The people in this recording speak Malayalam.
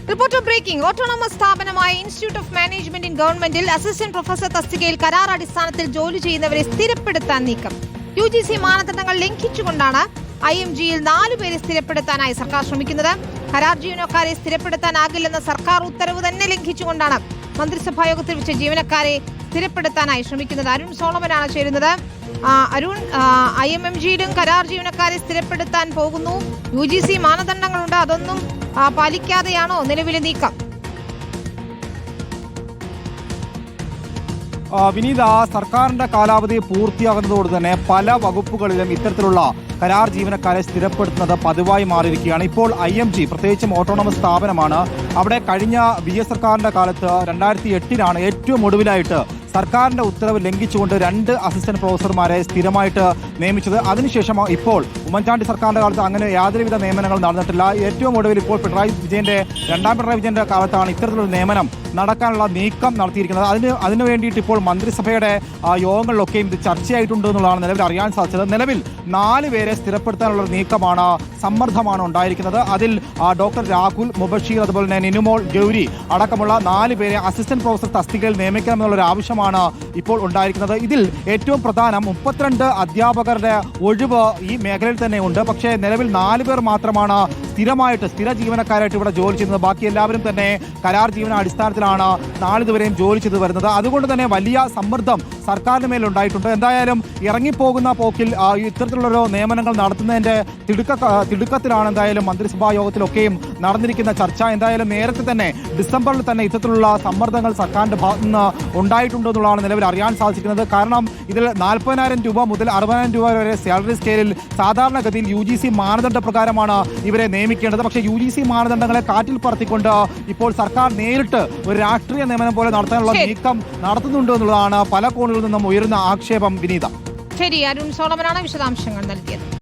Reporter breaking. ഓട്ടോണമസ് സ്ഥാപനമായ ഇൻസ്റ്റിറ്റ്യൂട്ട് ഓഫ് മാനേജ്മെന്റ് ഇൻ ഗവൺമെന്റിൽ അസിസ്റ്റന്റ് പ്രൊഫസർ തസ്തികയിൽ കരാർ അടിസ്ഥാനത്തിൽ ജോലി ചെയ്യുന്നവരെ സ്ഥിരപ്പെടുത്താൻ നീക്കം. UGC മാനദണ്ഡങ്ങൾ ലംഘിച്ചുകൊണ്ടാണ് IMGയിൽ 4 പേരെ സ്ഥിരപ്പെടുത്താനായി സർക്കാർ ശ്രമിക്കുന്നത്. കരാർ ജീവനക്കാരെ സ്ഥിരപ്പെടുത്താനാകില്ലെന്ന സർക്കാർ ഉത്തരവ് തന്നെ ലംഘിച്ചുകൊണ്ടാണ് മന്ത്രിസഭാ യോഗത്തിൽ വെച്ച് ജീവനക്കാരെ സ്ഥിരപ്പെടുത്താനായി ശ്രമിക്കുന്നത്. അരുൺ സോളമനാണ് ചേരുന്നത്. അരുൺ, IMMGയിലും കരാർ ജീവനക്കാരെ സ്ഥിരപ്പെടുത്താൻ പോകുന്നു. UGC മാനദണ്ഡങ്ങളുണ്ട്, അതൊന്നും പാലിക്കാതെയാണോ നിലവിലെ നീക്കം? വിനീത, സർക്കാരിന്റെ കാലാവധി പൂർത്തിയാകുന്നതോട് തന്നെ പല വകുപ്പുകളിലും ഇത്തരത്തിലുള്ള കരാർ ജീവനക്കാരെ സ്ഥിരപ്പെടുത്തുന്നത് പതിവായി മാറിയിരിക്കുകയാണ്. ഇപ്പോൾ IMG പ്രത്യേകിച്ചും ഓട്ടോണമസ് സ്ഥാപനമാണ്. അവിടെ കഴിഞ്ഞ VS സർക്കാരിന്റെ കാലത്ത് 2008 ഏറ്റവും ഒടുവിലായിട്ട് സർക്കാരിന്റെ ഉത്തരവ് ലംഘിച്ചുകൊണ്ട് 2 അസിസ്റ്റന്റ് പ്രൊഫസർമാരെ സ്ഥിരമായിട്ട് നിയമിച്ചത്. അതിനുശേഷം ഇപ്പോൾ ഉമ്മൻചാണ്ടി സർക്കാരിന്റെ കാലത്ത് അങ്ങനെ യാതൊരുവിധ നിയമനങ്ങൾ നടന്നിട്ടില്ല. ഏറ്റവും ഒടുവിൽ ഇപ്പോൾ രണ്ടാം പിണറായി വിജയന്റെ കാലത്താണ് ഇത്തരത്തിലൊരു നിയമനം നടക്കാനുള്ള നീക്കം നടത്തിയിരിക്കുന്നത്. അതിനു വേണ്ടിയിട്ട് ഇപ്പോൾ മന്ത്രിസഭയുടെ യോഗങ്ങളിലൊക്കെയും ഇത് ചർച്ചയായിട്ടുണ്ട് എന്നുള്ളതാണ് നിലവിൽ അറിയാൻ സാധിച്ചത്. നിലവിൽ 4 പേരെ സ്ഥിരപ്പെടുത്താനുള്ള നീക്കമാണ്, സമ്മർദ്ദമാണ് ഉണ്ടായിരിക്കുന്നത്. അതിൽ ഡോക്ടർ രാഹുൽ, മുബഷീർ, അതുപോലെ തന്നെ നിനുമോൾ, ഗൗരി അടക്കമുള്ള 4 പേരെ അസിസ്റ്റന്റ് പ്രൊഫസർ തസ്തികയിൽ നിയമിക്കണമെന്നുള്ളൊരു ആവശ്യമാണ് ഇപ്പോൾ ഉണ്ടായിരിക്കുന്നത്. ഇതിൽ ഏറ്റവും പ്രധാനം 32 അധ്യാപകരുടെ ഒഴിവ് ഈ മേഖലയിൽ തന്നെ ഉണ്ട്. പക്ഷേ നിലവിൽ 4 പേർ മാത്രമാണ് സ്ഥിര ജീവനക്കാരായിട്ട് ഇവിടെ ജോലി ചെയ്യുന്നത്. ബാക്കി എല്ലാവരും തന്നെ കരാർ ജീവന അടിസ്ഥാനത്തിലാണ് നാളിതുവരെയും ജോലി ചെയ്തു വരുന്നത്. അതുകൊണ്ട് തന്നെ വലിയ സമ്മർദ്ദം സർക്കാരിന് മേലുണ്ടായിട്ടുണ്ട്. എന്തായാലും ഇറങ്ങിപ്പോകുന്ന പോക്കിൽ ഇത്തരത്തിലുള്ളൊരു നിയമനങ്ങൾ നടത്തുന്നതിന്റെ തിടുക്കത്തിലാണ് എന്തായാലും മന്ത്രിസഭാ യോഗത്തിലൊക്കെയും നടന്നിരിക്കുന്ന ചർച്ച. എന്തായാലും നേരത്തെ തന്നെ ഡിസംബറിൽ തന്നെ ഇത്തരത്തിലുള്ള സമ്മർദ്ദങ്ങൾ സർക്കാരിന്റെ ഭാഗത്തു നിന്ന് ഉണ്ടായിട്ടുണ്ടെന്നുള്ളതാണ് നിലവിൽ അറിയാൻ സാധിക്കുന്നത്. കാരണം ഇതിൽ 40,000 രൂപ മുതൽ 60,000 രൂപ വരെ സാലറി സ്കെയിലിൽ സാധാരണഗതിയിൽ UGC മാനദണ്ഡ പ്രകാരമാണ് ഇവരെ നിയമിക്കേണ്ടത്. പക്ഷേ UGC മാനദണ്ഡങ്ങളെ കാറ്റിൽ പറത്തിക്കൊണ്ട് ഇപ്പോൾ സർക്കാർ നേരിട്ട് ഒരു രാഷ്ട്രീയ നിയമനം പോലെ നടത്താനുള്ള നീക്കം നടത്തുന്നുണ്ട് എന്നുള്ളതാണ് പല കോണുകളിൽ നിന്നും ഉയരുന്ന ആക്ഷേപം. വിനീത, ശരി, അരുൺ സോളമനാണ് വിശദാംശങ്ങൾ നൽകിയത്.